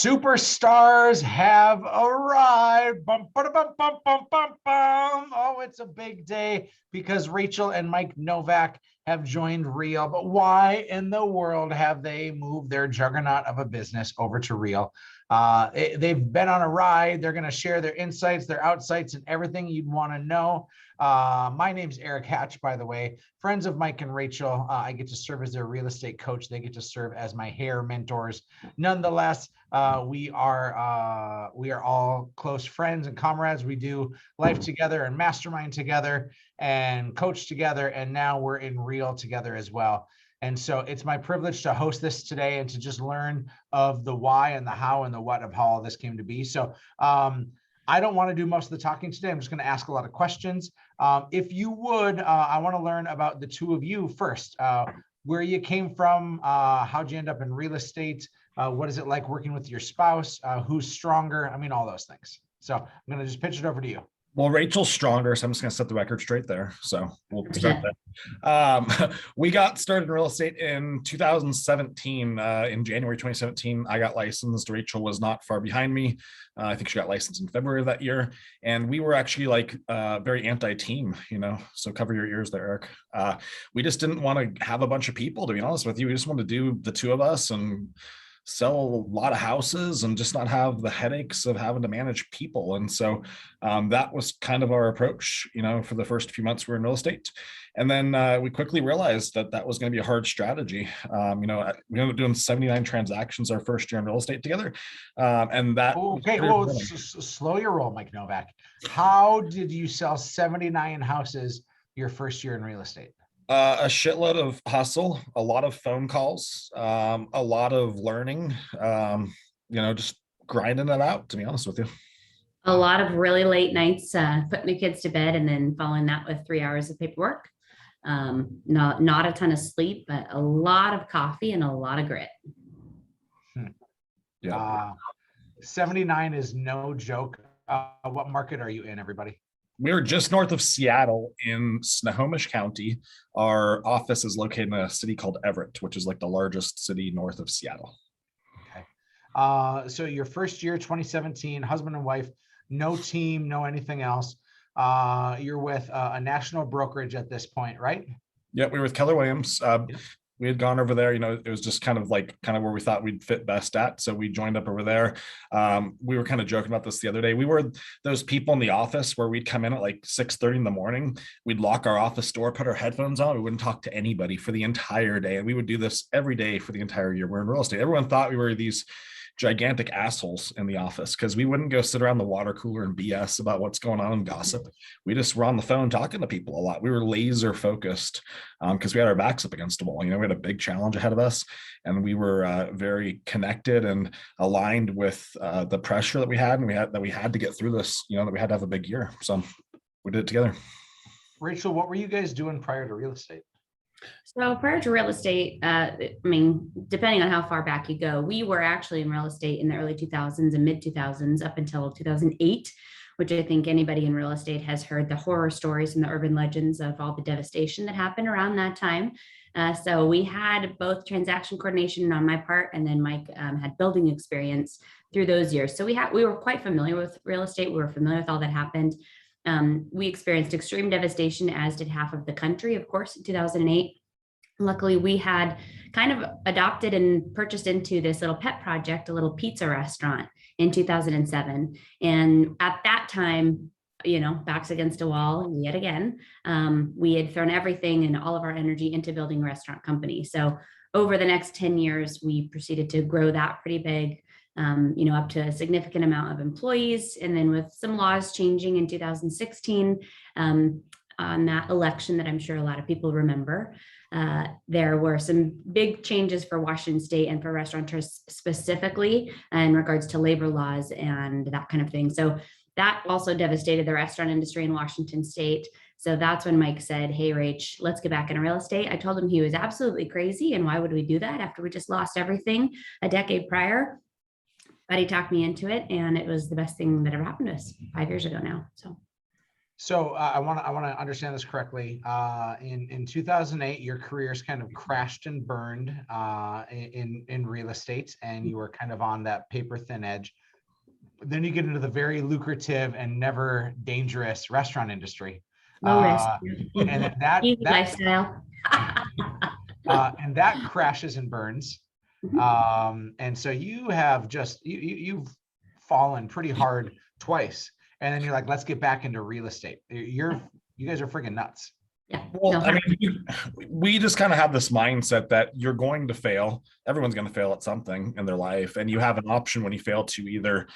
Superstars have arrived. Bum, bum, bum, bum, bum, bum, bum. Oh, it's a big day because Rachael and Mike Novak have joined Real. But why in the world have they moved their juggernaut of a business over to Real? They've been on a ride. They're going to share their insights, their outsights, and everything you'd want to know. My name's Erik Hatch, by the way. Friends of Mike and Rachael. I get to serve as their real estate coach. They get to serve as my hair mentors. Nonetheless, we are all close friends and comrades. We do life together and mastermind together and coach together. And now we're in Real together as well. And so it's my privilege to host this today and to just learn of the why and the how and the what of how all this came to be. So I don't want to do most of the talking today. I'm just going to ask a lot of questions. If you would, I want to learn about the two of you first. Where you came from, how'd you end up in real estate? What is it like working with your spouse? Who's stronger? I mean, all those things. So I'm going to just pitch it over to you. Well, Rachael's stronger, so I'm just going to set the record straight there. So we'll start there. We got started in real estate in 2017. In January 2017, I got licensed. Rachael was not far behind me. I think she got licensed in February of that year. And we were actually like very anti-team, so cover your ears there, Erik. We just didn't want to have a bunch of people, to be honest with you. We just wanted to do the two of us and sell a lot of houses and just not have the headaches of having to manage people. And so that was kind of our approach, for the first few months we were in real estate. And then we quickly realized that that was going to be a hard strategy. We ended up doing 79 transactions our first year in real estate together. And that. Okay, well, slow your roll, Mike Novak. How did you sell 79 houses your first year in real estate? A shitload of hustle, a lot of phone calls, a lot of learning, just grinding it out, to be honest with you. A lot of really late nights, putting the kids to bed and then following that with 3 hours of paperwork. Not a ton of sleep, but a lot of coffee and a lot of grit. Yeah. 79 is no joke. What market are you in, everybody? We're just north of Seattle in Snohomish County. Our office is located in a city called Everett, which is like the largest city north of Seattle. Okay. So your first year, 2017, husband and wife, no team, no anything else. You're with a national brokerage at this point, right? Yeah, we were with Keller Williams. We had gone over there, it was just kind of where we thought we'd fit best at. So we joined up over there. We were kind of joking about this the other day. We were those people in the office where we'd come in at like 6:30 in the morning. We'd lock our office door, put our headphones on. We wouldn't talk to anybody for the entire day. And we would do this every day for the entire year. We're in real estate. Everyone thought we were these gigantic assholes in the office because we wouldn't go sit around the water cooler and BS about what's going on and gossip. We just were on the phone talking to people a lot. We were laser focused because we had our backs up against the wall. We had a big challenge ahead of us, and we were very connected and aligned with the pressure that we had, and we had to get through this. That we had to have a big year. So we did it together. Rachael, what were you guys doing prior to real estate? So prior to real estate, depending on how far back you go, we were actually in real estate in the early 2000s and mid 2000s up until 2008, which I think anybody in real estate has heard the horror stories and the urban legends of all the devastation that happened around that time. So we had both transaction coordination on my part, and then Mike had building experience through those years. So we were quite familiar with real estate. We were familiar with all that happened. We experienced extreme devastation, as did half of the country, of course, in 2008. Luckily, we had kind of adopted and purchased into this little pet project, a little pizza restaurant in 2007. And at that time, backs against a wall yet again, we had thrown everything and all of our energy into building a restaurant company. So over the next 10 years, we proceeded to grow that pretty big. Up to a significant amount of employees. And then with some laws changing in 2016, on that election that I'm sure a lot of people remember, there were some big changes for Washington State and for restaurateurs specifically in regards to labor laws and that kind of thing. So that also devastated the restaurant industry in Washington State. So that's when Mike said, "Hey, Rach, let's get back into real estate." I told him he was absolutely crazy. And why would we do that after we just lost everything a decade prior? But he talked me into it, and it was the best thing that ever happened to us 5 years ago now. So I want to understand this correctly. In 2008, your careers kind of crashed and burned in real estate, and you were kind of on that paper thin edge. Then you get into the very lucrative and never dangerous restaurant industry. Low risk. And then that Easy lifestyle. and that crashes and burns. And so you have just you've fallen pretty hard twice, and then you're like, let's get back into real estate. You guys are freaking nuts. Yeah. Well, No, I mean, we just kind of have this mindset that you're going to fail. Everyone's going to fail at something in their life. And you have an option when you fail to either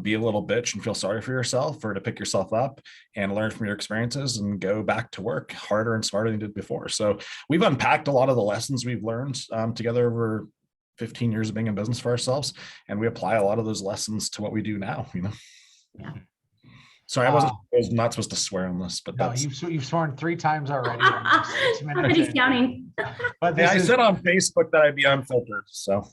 be a little bitch and feel sorry for yourself, or to pick yourself up and learn from your experiences and go back to work harder and smarter than you did before. So we've unpacked a lot of the lessons we've learned together over 15 years of being in business for ourselves. And we apply a lot of those lessons to what we do now, Yeah. Sorry, I was not supposed to swear on this, but No, that's you've sworn 3 times already. Somebody's counting. But I said on Facebook that I'd be unfiltered. So,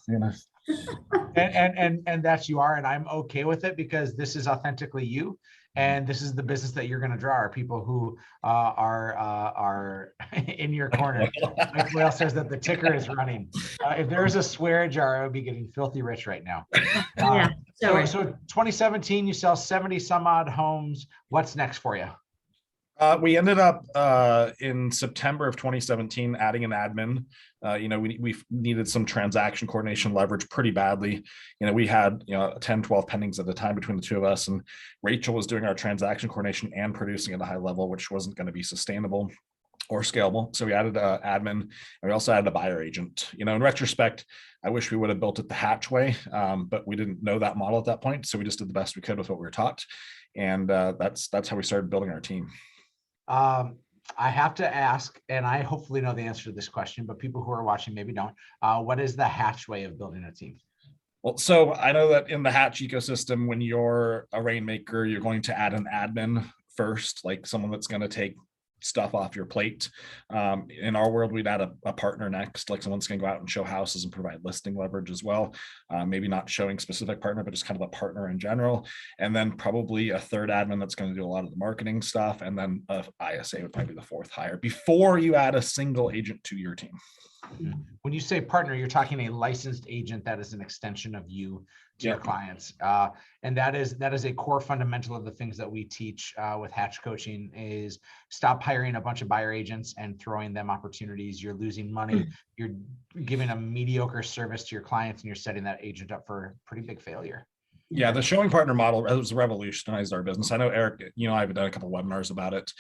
and that's you are, and I'm okay with it, because this is authentically you, and this is the business that you're going to draw, are people who are in your corner. Mike Whale says that the ticker is running. If there's a swear jar, I would be getting filthy rich right now. Yeah. So 2017, you sell 70 some odd homes. What's next for you? We ended up in September of 2017 adding an admin. We needed some transaction coordination leverage pretty badly. We had 10, 12 pendings at the time between the two of us, and Rachel was doing our transaction coordination and producing at a high level, which wasn't going to be sustainable or scalable. So we added an admin, and we also added a buyer agent. In retrospect, I wish we would have built it the Hatch way, but we didn't know that model at that point. So we just did the best we could with what we were taught. And that's how we started building our team. I have to ask, and I hopefully know the answer to this question, but people who are watching maybe don't. What is the Hatch way of building a team? Well, so I know that in the Hatch ecosystem, when you're a rainmaker, you're going to add an admin first, like someone that's going to take stuff off your plate. In our world, we'd add a partner next, like someone's going to go out and show houses and provide listing leverage as well. Maybe not showing specific partner, but just kind of a partner in general. And then probably a third admin that's going to do a lot of the marketing stuff. And then a ISA would probably be the fourth hire before you add a single agent to your team. When you say partner, you're talking a licensed agent that is an extension of you to your clients. And that is a core fundamental of the things that we teach with Hatch Coaching, is stop hiring a bunch of buyer agents and throwing them opportunities. You're losing money. You're giving a mediocre service to your clients, and you're setting that agent up for pretty big failure. Yeah, the showing partner model has revolutionized our business. I know, Eric, I've done a couple of webinars about it.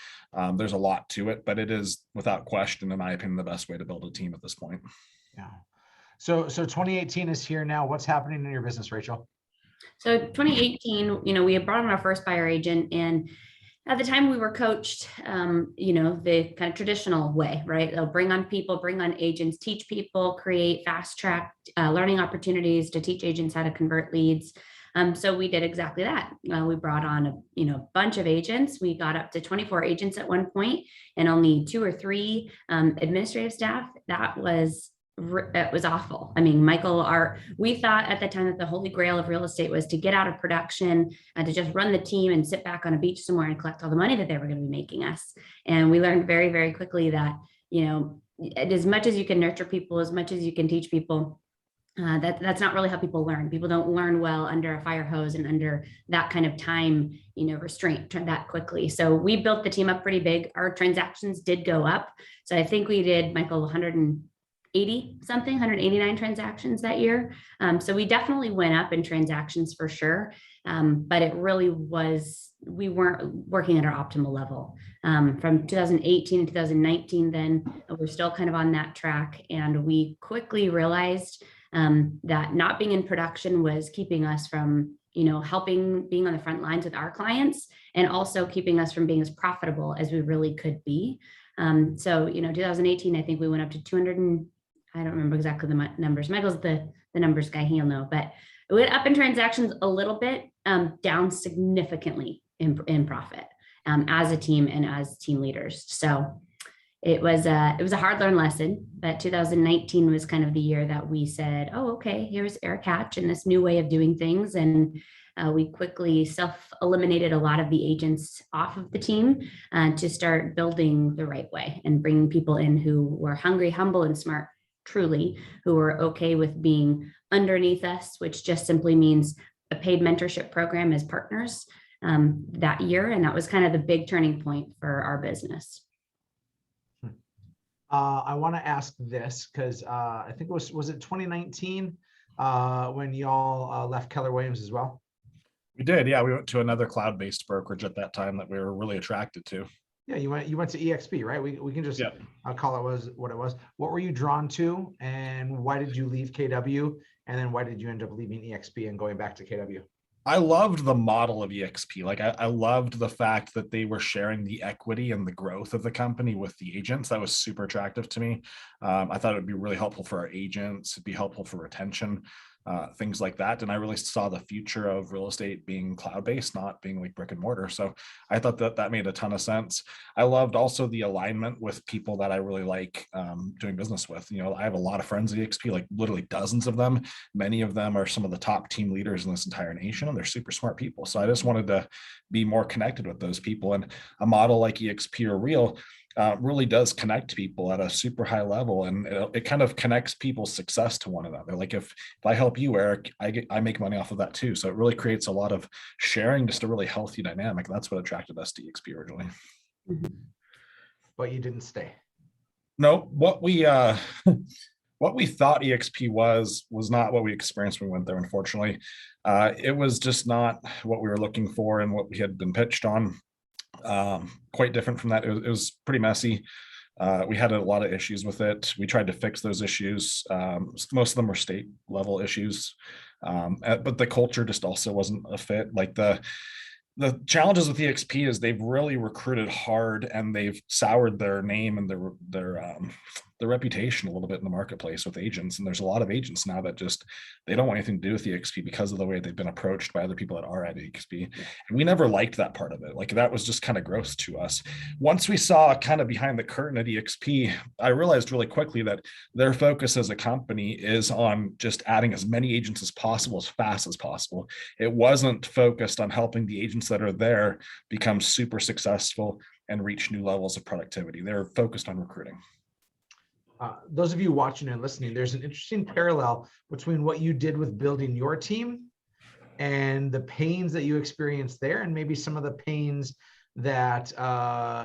There's a lot to it, but it is without question, in my opinion, the best way to build a team at this point. Yeah. So 2018 is here now. What's happening in your business, Rachel? So 2018, we had brought on our first buyer agent, and at the time we were coached, the kind of traditional way, right? They'll bring on people, bring on agents, teach people, create fast track learning opportunities to teach agents how to convert leads. So we did exactly that. We brought on a bunch of agents. We got up to 24 agents at one point, and only 2 or 3 administrative staff. It was awful. I mean, we thought at the time that the holy grail of real estate was to get out of production and to just run the team and sit back on a beach somewhere and collect all the money that they were going to be making us. And we learned very, very quickly that, as much as you can nurture people, as much as you can teach people, that's not really how people learn. People don't learn well under a fire hose and under that kind of time, restraint that quickly. So we built the team up pretty big. Our transactions did go up. So I think we did, Michael, 189 transactions that year. So we definitely went up in transactions for sure. But it really was, we weren't working at our optimal level. From 2018 to 2019, then we're still kind of on that track. And we quickly realized that not being in production was keeping us from, helping being on the front lines with our clients, and also keeping us from being as profitable as we really could be. 2018, I think we went up to 200 and I don't remember exactly the numbers. Michael's the numbers guy, he'll know, but it went up in transactions a little bit, down significantly in profit as a team and as team leaders. So it was a hard learned lesson, but 2019 was kind of the year that we said, oh, okay, here's Erik Hatch and this new way of doing things. And we quickly self-eliminated a lot of the agents off of the team to start building the right way and bringing people in who were hungry, humble, and smart, truly, who were okay with being underneath us, which just simply means a paid mentorship program as partners that year. And that was kind of the big turning point for our business. I want to ask this because I think it was it 2019 when y'all left Keller Williams as well? We did, yeah. We went to another cloud-based brokerage at that time that we were really attracted to. Yeah, you went to EXP, right? We can just call it was what it was. What were you drawn to, and why did you leave KW? And then why did you end up leaving EXP and going back to KW? I loved the model of EXP. Like I loved the fact that they were sharing the equity and the growth of the company with the agents. That was super attractive to me. I thought it'd be really helpful for our agents. It'd be helpful for retention, things like that. And I really saw the future of real estate being cloud-based, not being like brick and mortar. So I thought that made a ton of sense. I loved also the alignment with people that I really like doing business with. You know, I have a lot of friends at EXP, like literally dozens of them. Many of them are some of the top team leaders in this entire nation, and they're super smart people. So I just wanted to be more connected with those people. And a model like EXP or Real really does connect people at a super high level, and it kind of connects people's success to one another. Like if I help you, Erik, I make money off of that too. So it really creates a lot of sharing, just a really healthy dynamic. That's what attracted us to EXP originally. But you didn't stay. No, what we thought EXP was not what we experienced when we went there, unfortunately. It was just not what we were looking for and what we had been pitched on. Quite different from that. It was pretty messy. We had a lot of issues with it. We tried to fix those issues. Most of them were state level issues, but the culture just also wasn't a fit. Like the challenges with EXP is they've really recruited hard, and they've soured their name and their reputation a little bit in the marketplace with agents. And there's a lot of agents now that just, they don't want anything to do with EXP because of the way they've been approached by other people that are at EXP. And we never liked that part of it. Like that was just kind of gross to us. Once we saw kind of behind the curtain at EXP, I realized really quickly that their focus as a company is on just adding as many agents as possible, as fast as possible. It wasn't focused on helping the agents that are there become super successful and reach new levels of productivity. They're focused on recruiting. Those of you watching and listening, there's an interesting parallel between what you did with building your team and the pains that you experienced there, and maybe some of the pains that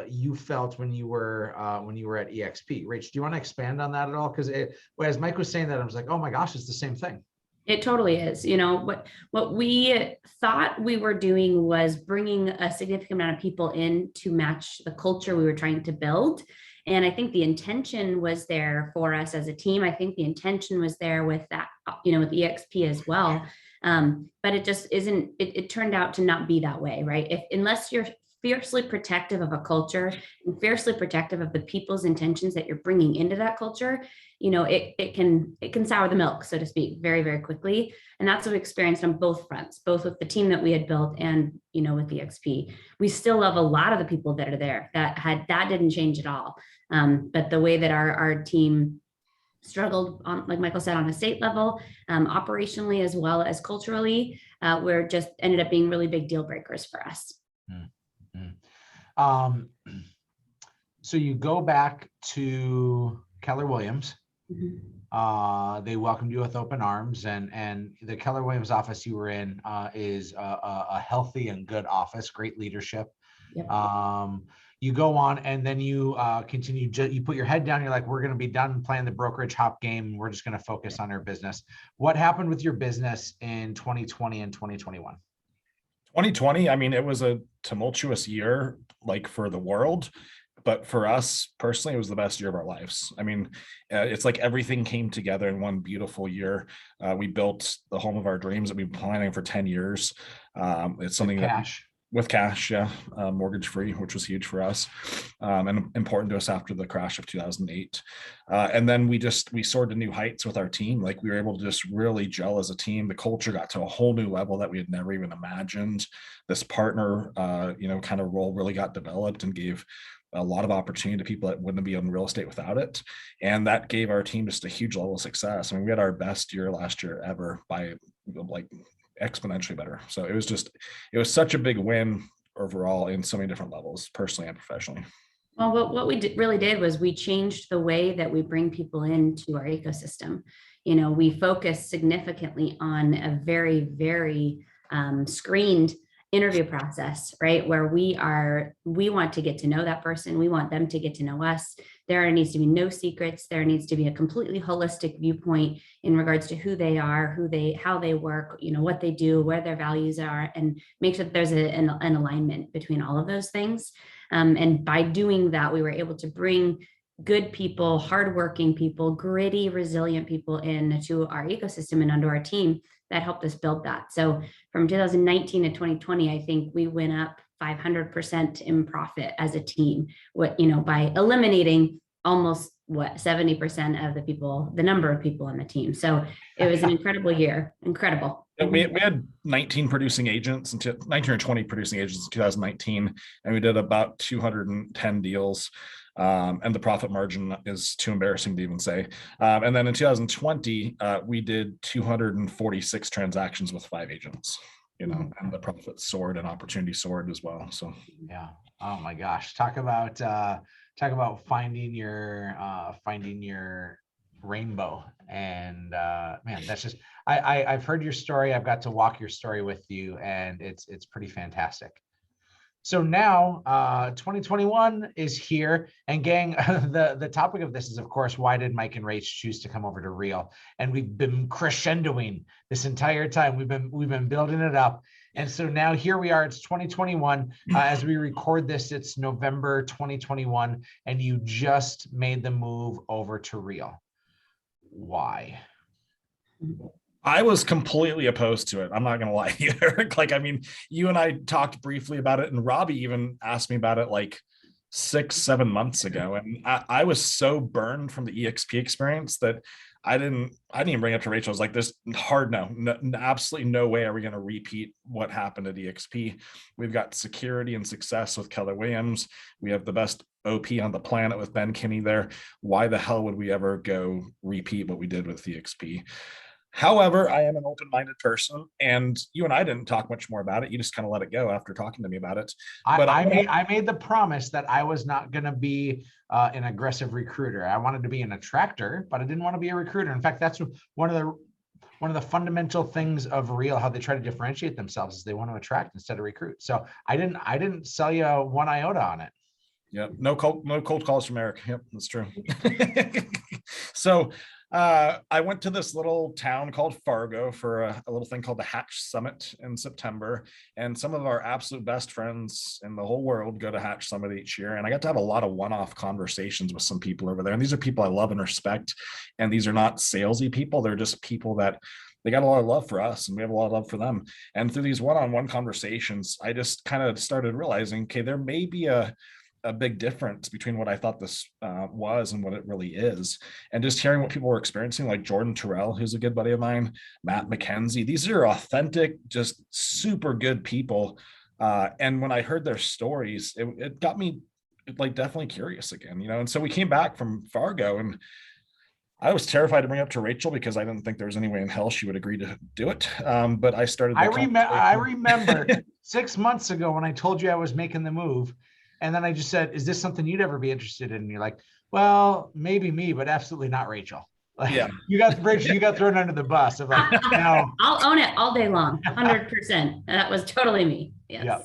you felt when you were at EXP. Rach, do you want to expand on that at all? Because as Mike was saying that, I was like, oh my gosh, it's the same thing. It totally is. You know, what we thought we were doing was bringing a significant amount of people in to match the culture we were trying to build. And I think the intention was there for us as a team. I think the intention was there with that, you know, with EXP as well. But it just isn't, it turned out to not be that way, right? Unless you're fiercely protective of a culture and fiercely protective of the people's intentions that you're bringing into that culture, you know, it can sour the milk, so to speak, very, very quickly. And that's what we experienced on both fronts, both with the team that we had built and, you know, with the EXP. We still love a lot of the people that are there. That didn't change at all. But the way that our team struggled on, like Michael said, on a state level, operationally as well as culturally, we're just ended up being really big deal breakers for us. So you go back to Keller Williams. They welcomed you with open arms, and the Keller Williams office you were in is a healthy and good office, great leadership. Yep. You go on, and then you continue. You put your head down. You're like, we're going to be done playing the brokerage hop game. We're just going to focus on our business. What happened with your business in 2020 and 2021? 2020, I mean, it was a tumultuous year, like for the world, but for us personally, it was the best year of our lives. I mean, it's like everything came together in one beautiful year. We built the home of our dreams that we've been planning for 10 years. It's something with cash, yeah, mortgage free, which was huge for us, and important to us after the crash of 2008. And then we soared to new heights with our team. Like we were able to just really gel as a team. The culture got to a whole new level that we had never even imagined. This partner, kind of role really got developed and gave a lot of opportunity to people that wouldn't be in real estate without it. And that gave our team just a huge level of success. I mean, we had our best year last year ever by like exponentially better. So it was such a big win overall in so many different levels, personally and professionally. Well, what we really did was we changed the way that we bring people into our ecosystem. We focus significantly on a very, very screened interview process, right? Where we want to get to know that person. We want them to get to know us. There needs to be no secrets. There needs to be a completely holistic viewpoint in regards to who they are, how they work, what they do, where their values are, and make sure that there's an alignment between all of those things. And by doing that, we were able to bring good people, hardworking people, gritty, resilient people into our ecosystem and onto our team that helped us build that. So from 2019 to 2020, I think we went up 500% in profit as a team, by eliminating almost 70% of the number of people on the team. So it was an incredible year. Incredible. We had 19 producing agents and 19 or 20 producing agents in 2019, and we did about 210 deals. And the profit margin is too embarrassing to even say. And then in 2020, we did 246 transactions with 5 agents, and the profit soared and opportunity soared as well. So yeah. Oh my gosh. Talk about finding your rainbow. And man, that's just, I've heard your story. I've got to walk your story with you, and it's pretty fantastic. So now 2021 is here, and gang, the topic of this is, of course, why did Mike and Rach choose to come over to Real? And we've been crescendoing this entire time. We've been building it up. And so now here we are, it's 2021. As we record this, it's November 2021, and you just made the move over to Real. Why? I was completely opposed to it. I'm not going to lie to you, Eric. Like, I mean, you and I talked briefly about it, and Robbie even asked me about it like 6-7 months ago. And I was so burned from the EXP experience that I didn't even bring it up to Rachel. I was like, there's no, absolutely no way are we going to repeat what happened at EXP. We've got security and success with Keller Williams. We have the best OP on the planet with Ben Kinney there. Why the hell would we ever go repeat what we did with EXP? However, I am an open-minded person, and you and I didn't talk much more about it. You just kind of let it go after talking to me about it. But I made the promise that I was not going to be an aggressive recruiter. I wanted to be an attractor, but I didn't want to be a recruiter. In fact, that's one of the fundamental things of Real, how they try to differentiate themselves, is they want to attract instead of recruit. So I didn't sell you one iota on it. Yep. No cold calls from Erik. Yep, that's true. So I went to this little town called Fargo for a little thing called the Hatch Summit in September. And some of our absolute best friends in the whole world go to Hatch Summit each year. And I got to have a lot of one-off conversations with some people over there. And these are people I love and respect. And these are not salesy people. They're just people that they got a lot of love for us, and we have a lot of love for them. And through these one-on-one conversations, I just kind of started realizing, okay, there may be a big difference between what I thought this was and what it really is. And just hearing what people were experiencing, like Jordan Terrell, who's a good buddy of mine, Matt McKenzie, these are authentic, just super good people. And when I heard their stories, it got me like definitely curious again, And so we came back from Fargo, and I was terrified to bring it up to Rachel because I didn't think there was any way in hell she would agree to do it. But I started. I remember 6 months ago when I told you I was making the move. And then I just said, is this something you'd ever be interested in? And you're like, well, maybe me, but absolutely not Rachel. Like, yeah. You got thrown under the bus of like, no. I'll own it all day long. 100%. That was totally me. Yes. Yeah.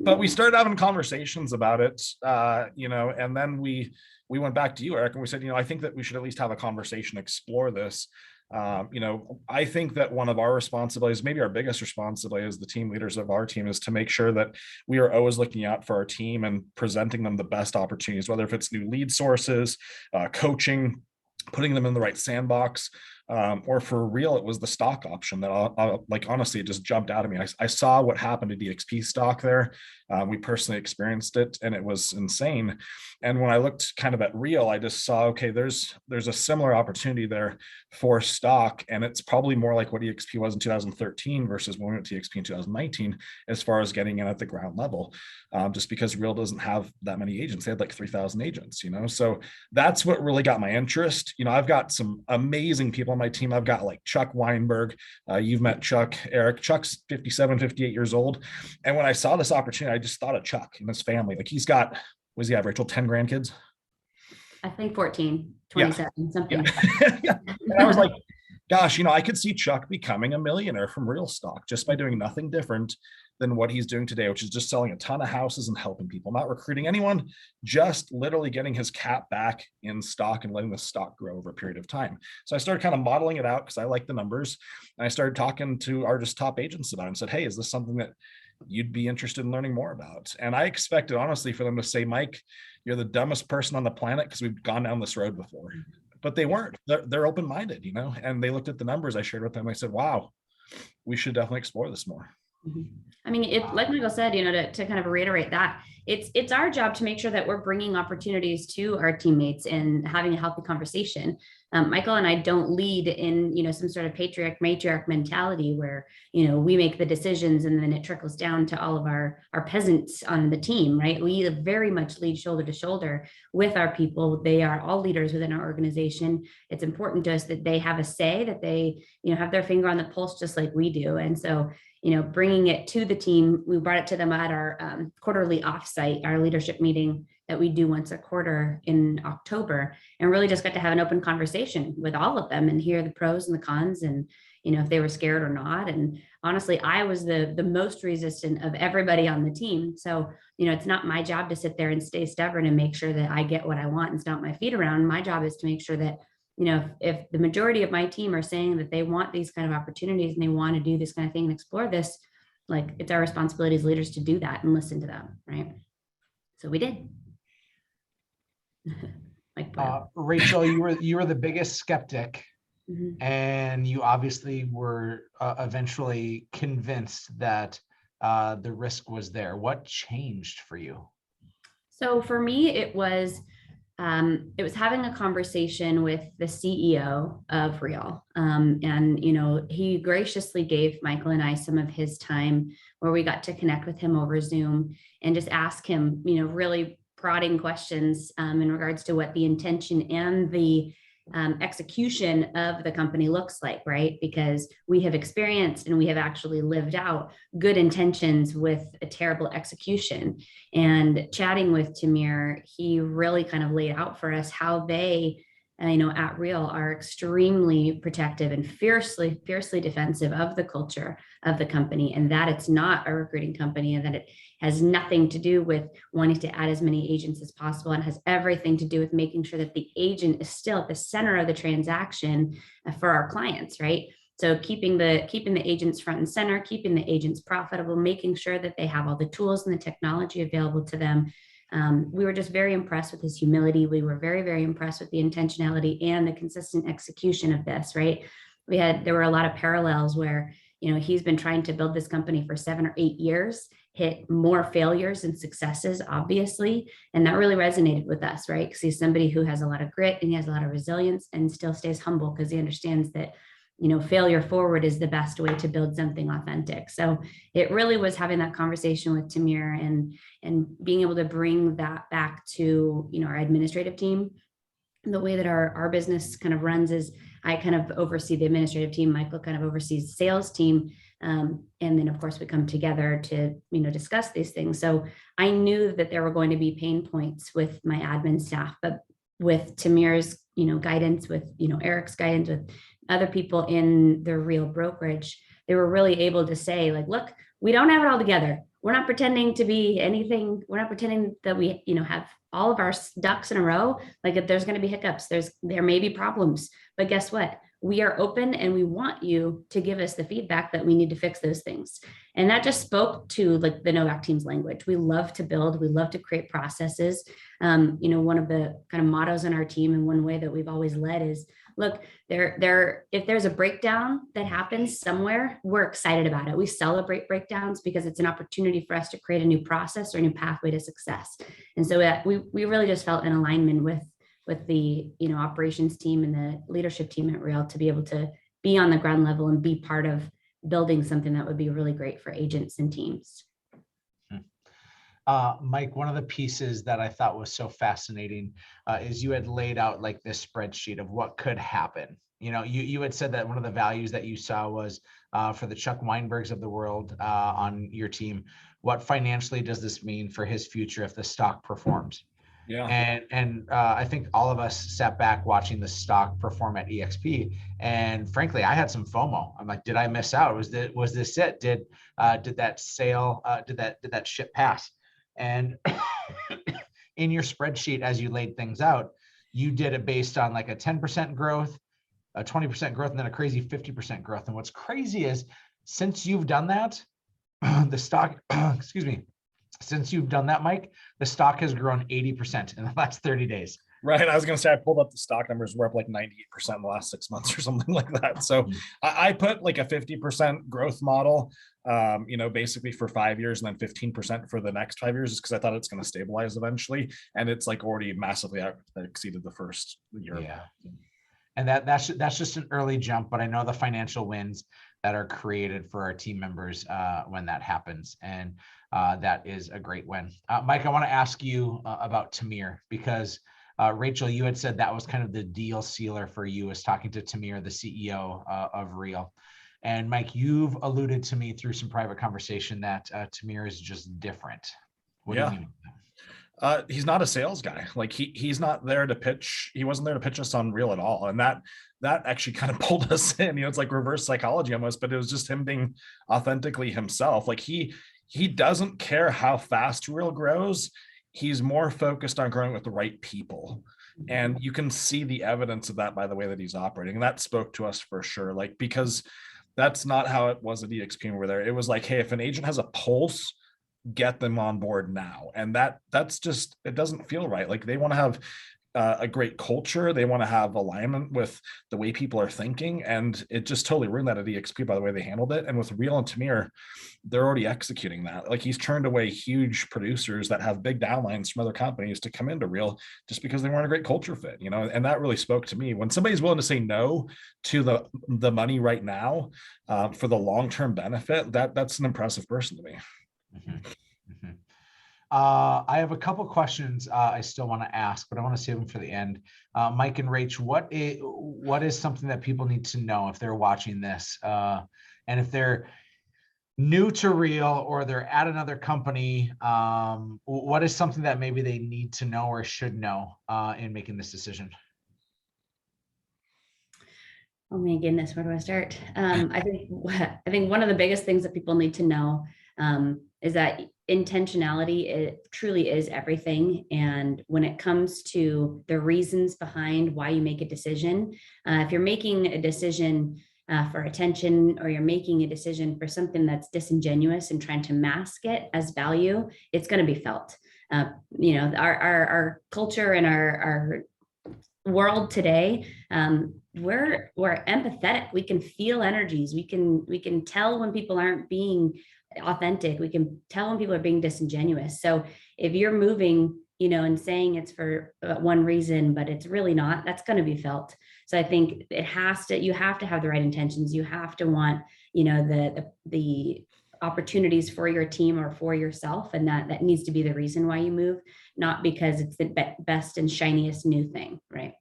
But we started having conversations about it, and then we went back to you, Erik, and we said, I think that we should at least have a conversation, explore this. I think that one of our responsibilities, maybe our biggest responsibility as the team leaders of our team, is to make sure that we are always looking out for our team and presenting them the best opportunities, whether if it's new lead sources, coaching, putting them in the right sandbox, or for Real, it was the stock option that like, honestly, it just jumped out at me. I saw what happened to DXP stock there. We personally experienced it, and it was insane. And when I looked kind of at Real, I just saw, okay, there's a similar opportunity there for stock, and it's probably more like what EXP was in 2013 versus when we went to EXP in 2019, as far as getting in at the ground level, just because Real doesn't have that many agents. They had like 3,000 agents, so that's what really got my interest. I've got some amazing people on my team. I've got like Chuck Weinberg. You've met Chuck, Erik. Chuck's 57, 58 years old. And when I saw this opportunity, I just thought of Chuck and his family. Like, he's got, what does he have, Rachel, 10 grandkids? I think 14, 27, something. Yeah. And I was like, gosh, I could see Chuck becoming a millionaire from Real stock just by doing nothing different than what he's doing today, which is just selling a ton of houses and helping people, not recruiting anyone, just literally getting his cap back in stock and letting the stock grow over a period of time. So I started kind of modeling it out because I like the numbers. And I started talking to our just top agents about it and said, hey, is this something that you'd be interested in learning more about? And I expected, honestly, for them to say, Mike, you're the dumbest person on the planet because we've gone down this road before. But they weren't. They're open-minded, and they looked at the numbers I shared with them. I said, wow, we should definitely explore this more. I mean, like Michael said, to kind of reiterate that, it's our job to make sure that we're bringing opportunities to our teammates and having a healthy conversation. Michael and I don't lead in, some sort of patriarch, matriarch mentality where, we make the decisions and then it trickles down to all of our peasants on the team, right? We very much lead shoulder to shoulder with our people. They are all leaders within our organization. It's important to us that they have a say, that they, have their finger on the pulse just like we do. And so, bringing it to the team, we brought it to them at our quarterly offsite, our leadership meeting that we do once a quarter in October, and really just got to have an open conversation with all of them and hear the pros and the cons, and if they were scared or not. And honestly, I was the most resistant of everybody on the team. So, it's not my job to sit there and stay stubborn and make sure that I get what I want and stomp my feet around. My job is to make sure that if the majority of my team are saying that they want these kind of opportunities and they want to do this kind of thing and explore this, like, it's our responsibility as leaders to do that and listen to them, right? So we did. Rachel, you were the biggest skeptic, and you obviously were eventually convinced that the risk was there. What changed for you? So for me, it was having a conversation with the CEO of Real. And, he graciously gave Michael and I some of his time where we got to connect with him over Zoom and just ask him, really prodding questions in regards to what the intention and the execution of the company looks like, right? Because we have experienced and we have actually lived out good intentions with a terrible execution. And chatting with Tamir, he really kind of laid out for us how they, at Real are extremely protective and fiercely defensive of the culture of the company, and that it's not a recruiting company, and that it has nothing to do with wanting to add as many agents as possible, and has everything to do with making sure that the agent is still at the center of the transaction for our clients, right? So keeping the agents front and center, keeping the agents profitable, making sure that they have all the tools and the technology available to them. We were just very impressed with his humility. We were very, very impressed with the intentionality and the consistent execution of this, right? There were a lot of parallels where, he's been trying to build this company for 7 or 8 years, hit more failures than successes, obviously. And that really resonated with us, right? Because he's somebody who has a lot of grit and he has a lot of resilience and still stays humble because he understands that, failure forward is the best way to build something authentic. So it really was having that conversation with Tamir and being able to bring that back to, our administrative team. The way that our business kind of runs is I kind of oversee the administrative team. Michael kind of oversees the sales team. And then of course we come together to, discuss these things. So I knew that there were going to be pain points with my admin staff, but with Tamir's, guidance, with, Erik's guidance, with other people in the Real Brokerage, they were really able to say, like, look, we don't have it all together. We're not pretending to be anything. We're not pretending that we, have all of our ducks in a row. Like, if there's going to be hiccups, there may be problems, but guess what? we are open and we want you to give us the feedback that we need to fix those things. And that just spoke to like the Novak team's language. We love to build, we love to create processes. One of the kind of mottos on our team, and one way that we've always led is, look, if there's a breakdown that happens somewhere, we're excited about it. We celebrate breakdowns because it's an opportunity for us to create a new process or a new pathway to success. And so we really just felt in alignment with the operations team and the leadership team at Real to be able to be on the ground level and be part of building something that would be really great for agents and teams. Mike, one of the pieces that I thought was so fascinating is you had laid out like this spreadsheet of what could happen. You had said that one of the values that you saw was for the Chuck Weinbergs of the world on your team. What financially does this mean for his future if the stock performs? Yeah. And I think all of us sat back watching the stock perform at EXP, and frankly, I had some FOMO. I'm like, did I miss out? Was this it? Did that sale? Did that ship pass? And in your spreadsheet, as you laid things out, you did it based on like a 10% growth, a 20% growth, and then a crazy 50% growth. And what's crazy is since you've done that, the stock, excuse me, since you've done that, Mike, the stock has grown 80% in the last 30 days. Right. I was going to say, I pulled up the stock numbers. We're up like 98% in the last 6 months or something like that. So I put like a 50% growth model, basically for 5 years and then 15% for the next 5 years, just because I thought it's going to stabilize eventually. And it's like already massively exceeded the first year. Yeah. And that's just an early jump, but I know the financial wins that are created for our team members when that happens. And that is a great win. Mike, I want to ask you about Tamir, because Rachael, you had said that was kind of the deal sealer for you, was talking to Tamir, the CEO of Real. And Mike, you've alluded to me through some private conversation that Tamir is just different. What do you mean? He's not a sales guy. Like he's not there to pitch. He wasn't there to pitch us on Real at all. And that actually kind of pulled us in, it's like reverse psychology almost, but it was just him being authentically himself. Like he doesn't care how fast Real grows. He's more focused on growing with the right people. And you can see the evidence of that by the way that he's operating. And that spoke to us for sure. Like, because that's not how it was at EXP when we were there. It was like, hey, if an agent has a pulse, get them on board now. And that's just, it doesn't feel right. Like they want to have a great culture. They want to have alignment with the way people are thinking. And it just totally ruined that at EXP by the way they handled it. And with Real and Tamir, they're already executing that. Like he's turned away huge producers that have big downlines from other companies to come into Real just because they weren't a great culture fit, and that really spoke to me. When somebody's willing to say no to the money right now for the long-term benefit, that's an impressive person to me. Mm-hmm. Mm-hmm. I have a couple questions I still want to ask, but I want to save them for the end. Mike and Rach, what is something that people need to know if they're watching this? And if they're new to Real or they're at another company, what is something that maybe they need to know or should know in making this decision? Oh my goodness, where do I start? I think one of the biggest things that people need to know is that intentionality, it truly is everything. And when it comes to the reasons behind why you make a decision, if you're making a decision for attention, or you're making a decision for something that's disingenuous and trying to mask it as value, it's going to be felt. Our culture and our world today, we're empathetic. We can feel energies. We can tell when people aren't being authentic. We can tell when people are being disingenuous. So if you're moving, and saying it's for one reason, but it's really not, that's going to be felt. So I think you have to have the right intentions. You have to want, the opportunities for your team or for yourself. And that needs to be the reason why you move, not because it's the best and shiniest new thing. Right.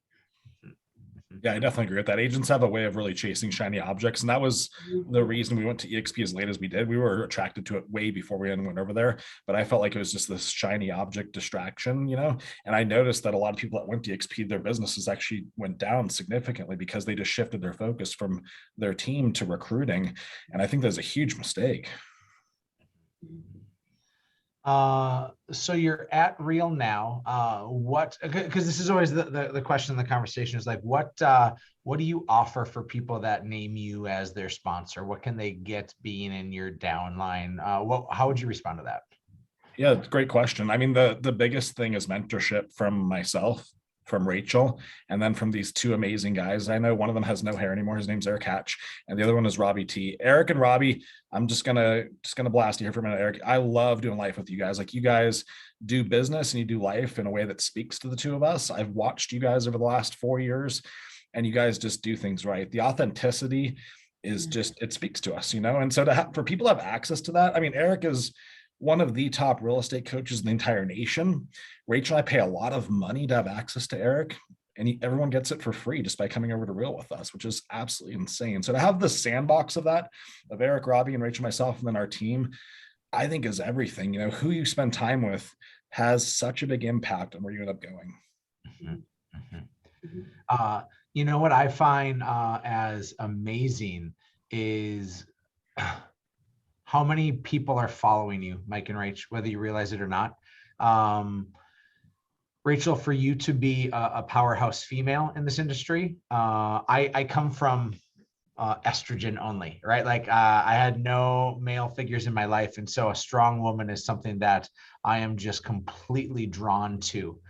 Yeah, I definitely agree with that. Agents have a way of really chasing shiny objects. And that was the reason we went to EXP as late as we did. We were attracted to it way before we even went over there. But I felt like it was just this shiny object distraction, And I noticed that a lot of people that went to EXP, their businesses actually went down significantly because they just shifted their focus from their team to recruiting. And I think that's a huge mistake. So you're at Real now. What, because this is always the question in the conversation is like, what do you offer for people that name you as their sponsor? What can they get being in your downline? How would you respond to that? Yeah, great question. I mean, the biggest thing is mentorship from myself, from Rachel, and then from these two amazing guys. I know one of them has no hair anymore. His name's Erik, and the other one is Robbie T. Erik and Robbie, I'm just gonna blast you here for a minute, Erik. I love doing life with you guys. Like, you guys do business and you do life in a way that speaks to the two of us. I've watched you guys over the last 4 years, and you guys just do things right. The authenticity is just, it speaks to us, and so for people to have access to that. I mean, Erik is one of the top real estate coaches in the entire nation. Rachel and I pay a lot of money to have access to Erik, and everyone gets it for free just by coming over to Real with us, which is absolutely insane. So to have the sandbox of that, of Erik, Robbie, and Rachel, myself, and then our team, I think is everything. Who you spend time with has such a big impact on where you end up going. What I find as amazing is how many people are following you, Mike and Rach, whether you realize it or not. Rachel, for you to be a powerhouse female in this industry, I come from estrogen only, right? Like I had no male figures in my life. And so a strong woman is something that I am just completely drawn to.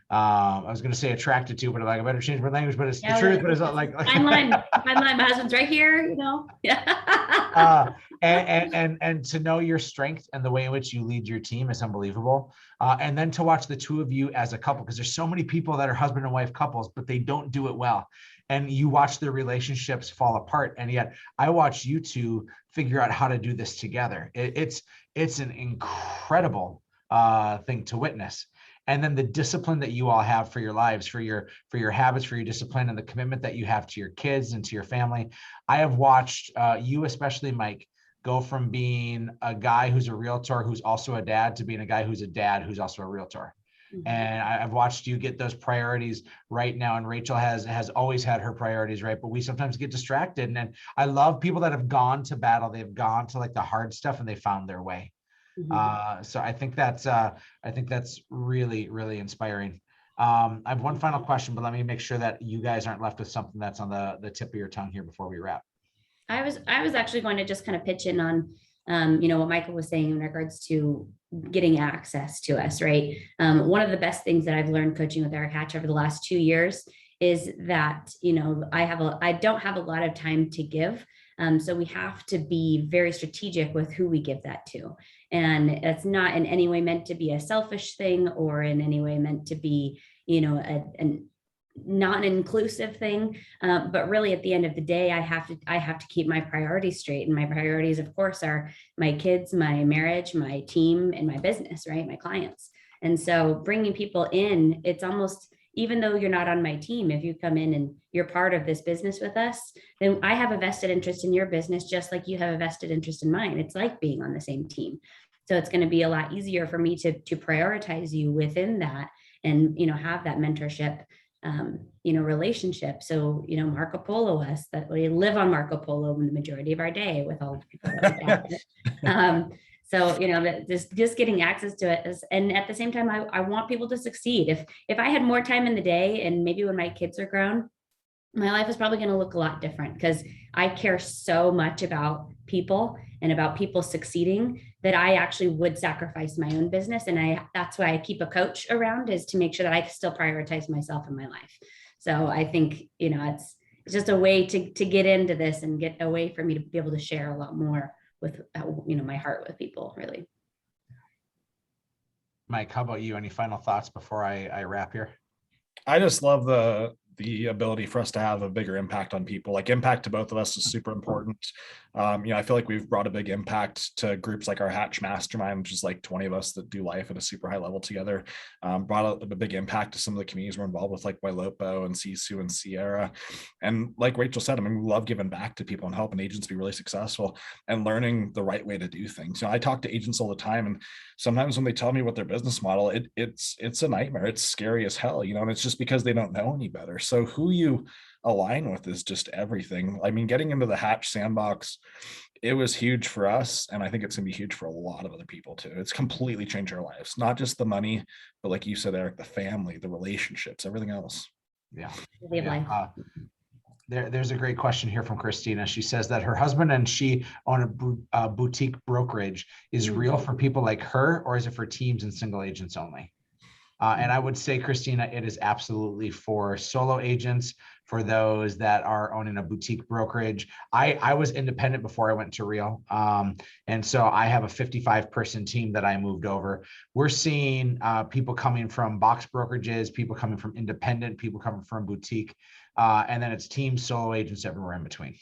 I was going to say attracted to, but I better change my language, but it's the truth. But it's not like fine line. My husband's right here, Yeah. And to know your strength and the way in which you lead your team is unbelievable. And then to watch the two of you as a couple, because there's so many people that are husband and wife couples, but they don't do it well. And you watch their relationships fall apart. And yet I watch you two figure out how to do this together. It's an incredible thing to witness. And then the discipline that you all have for your lives, for your habits, for your discipline, and the commitment that you have to your kids and to your family. I have watched you, especially Mike, go from being a guy who's a realtor who's also a dad to being a guy who's a dad who's also a realtor. Mm-hmm. And I've watched you get those priorities right now. And Rachel has always had her priorities right, but we sometimes get distracted. And I love people that have gone to battle. They've gone to like the hard stuff and they found their way. Mm-hmm. So I think that's really, really inspiring. I have one final question, but let me make sure that you guys aren't left with something that's on the tip of your tongue here before we wrap. I was actually going to just kind of pitch in on, what Michael was saying in regards to getting access to us, right? One of the best things that I've learned coaching with Erik Hatch over the last 2 years is that, I don't have a lot of time to give. So we have to be very strategic with who we give that to. And it's not in any way meant to be a selfish thing or in any way meant to be, a non-inclusive thing. But really at the end of the day, I have to keep my priorities straight. And my priorities, of course, are my kids, my marriage, my team, and my business, right? My clients. And so bringing people in, it's almost, even though you're not on my team, if you come in and you're part of this business with us, then I have a vested interest in your business, just like you have a vested interest in mine. It's like being on the same team. So it's going to be a lot easier for me to prioritize you within that and, have that mentorship, relationship. So, Marco Polo us, that we live on Marco Polo the majority of our day with all the people that we have. So, just getting access to it is, and at the same time, I want people to succeed. If I had more time in the day and maybe when my kids are grown, my life is probably going to look a lot different because I care so much about people and about people succeeding that I actually would sacrifice my own business. And that's why I keep a coach around, is to make sure that I still prioritize myself in my life. So I think, it's just a way to get into this and get a way for me to be able to share a lot more with, my heart with people, really. Mike, how about you? Any final thoughts before I wrap here? I just love the ability for us to have a bigger impact on people. Like, impact to both of us is super important. I feel like we've brought a big impact to groups like our Hatch Mastermind, which is like 20 of us that do life at a super high level together. Brought a big impact to some of the communities we're involved with, like Wailopo and Sisu and Sierra. And like Rachel said, we love giving back to people and helping agents be really successful and learning the right way to do things. I talk to agents all the time, and sometimes when they tell me what their business model, it's a nightmare. It's scary as hell, and it's just because they don't know any better. So who you align with is just everything. I mean, getting into the Hatch sandbox, it was huge for us. And I think it's going to be huge for a lot of other people too. It's completely changed our lives, not just the money, but like you said, Erik, the family, the relationships, everything else. Yeah. Live life. There's a great question here from Christina. She says that her husband and she own a boutique brokerage. Is Real for people like her, or is it for teams and single agents only? And I would say, Christina, it is absolutely for solo agents, for those that are owning a boutique brokerage. I was independent before I went to Real. And so I have a 55-person team that I moved over. We're seeing people coming from box brokerages, people coming from independent, people coming from boutique, and then it's teams, solo agents, everywhere in between.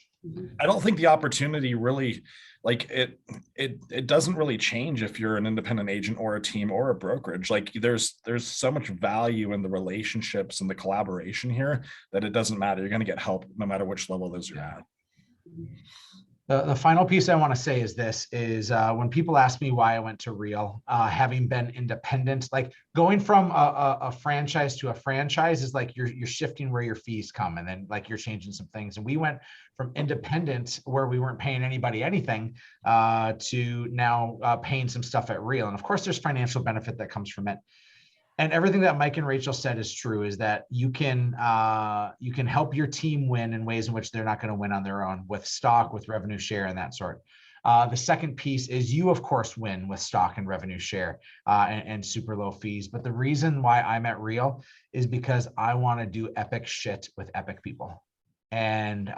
I don't think the opportunity really, like it doesn't really change if you're an independent agent or a team or a brokerage. Like there's so much value in the relationships and the collaboration here that it doesn't matter. You're going to get help no matter which level those you're at. The final piece I want to say is this, is when people ask me why I went to Real, having been independent, like going from a franchise to a franchise is like you're shifting where your fees come, and then like you're changing some things. And we went from independent, where we weren't paying anybody anything, to now paying some stuff at Real. And of course, there's financial benefit that comes from it. And everything that Mike and Rachael said is true, is that you can help your team win in ways in which they're not going to win on their own, with stock, with revenue share, and that sort. The second piece is you, of course, win with stock and revenue share and super low fees. But the reason why I'm at Real is because I want to do epic shit with epic people. And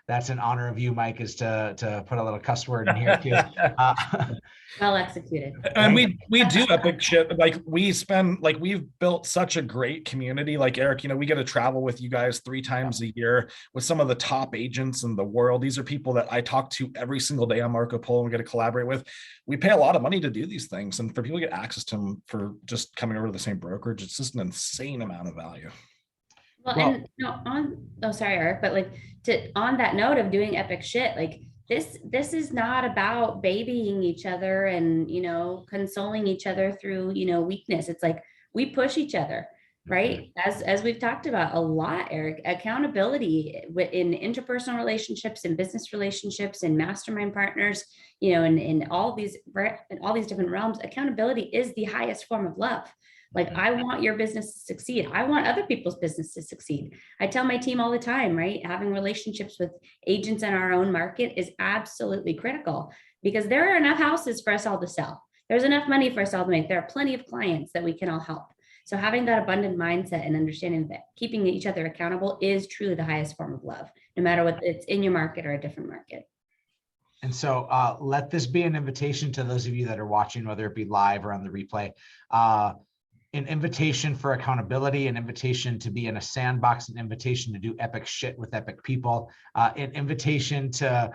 that's an honor of you, Mike, is to put a little cuss word in here too. Well executed. And we do epic shit. Like we've built such a great community. Like Erik, we get to travel with you guys 3 times a year with some of the top agents in the world. These are people that I talk to every single day on Marco Polo and get to collaborate with. We pay a lot of money to do these things, and for people to get access to them for just coming over to the same brokerage, it's just an insane amount of value. Well, and sorry, Erik, but like on that note of doing epic shit, like this is not about babying each other and, consoling each other through, weakness. It's like we push each other, right? As we've talked about a lot, Erik, accountability in interpersonal relationships and business relationships and mastermind partners, in all these different realms, accountability is the highest form of love. Like, I want your business to succeed. I want other people's business to succeed. I tell my team all the time, right? Having relationships with agents in our own market is absolutely critical, because there are enough houses for us all to sell. There's enough money for us all to make. There are plenty of clients that we can all help. So having that abundant mindset and understanding that keeping each other accountable is truly the highest form of love, no matter what it's in your market or a different market. And so let this be an invitation to those of you that are watching, whether it be live or on the replay, an invitation for accountability, an invitation to be in a sandbox, an invitation to do epic shit with epic people, an invitation to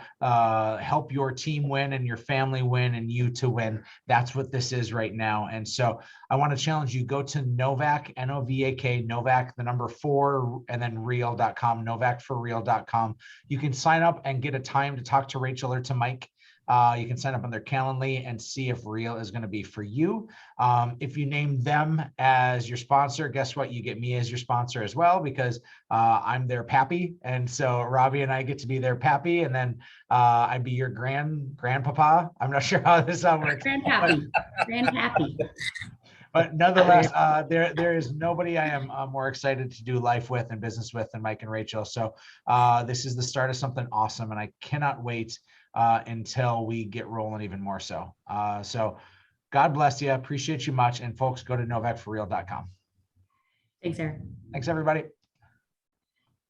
help your team win and your family win and you to win. That's what this is right now. And so I want to challenge you, go to Novak, N-O-V-A-K, Novak, the number 4, and then real.com, novakforreal.com. You can sign up and get a time to talk to Rachael or to Mike. You can sign up on their Calendly and see if Real is going to be for you. If you name them as your sponsor, guess what? You get me as your sponsor as well, because I'm their pappy. And so Robbie and I get to be their pappy, and then I'd be your grandpapa. I'm not sure how this works. Grandpappy. But nonetheless, there is nobody I am more excited to do life with and business with than Mike and Rachael. So this is the start of something awesome, and I cannot wait until we get rolling even more so. So God bless you. Appreciate you much. And folks, go to novakforreal.com. Thanks, Erik. Thanks, everybody.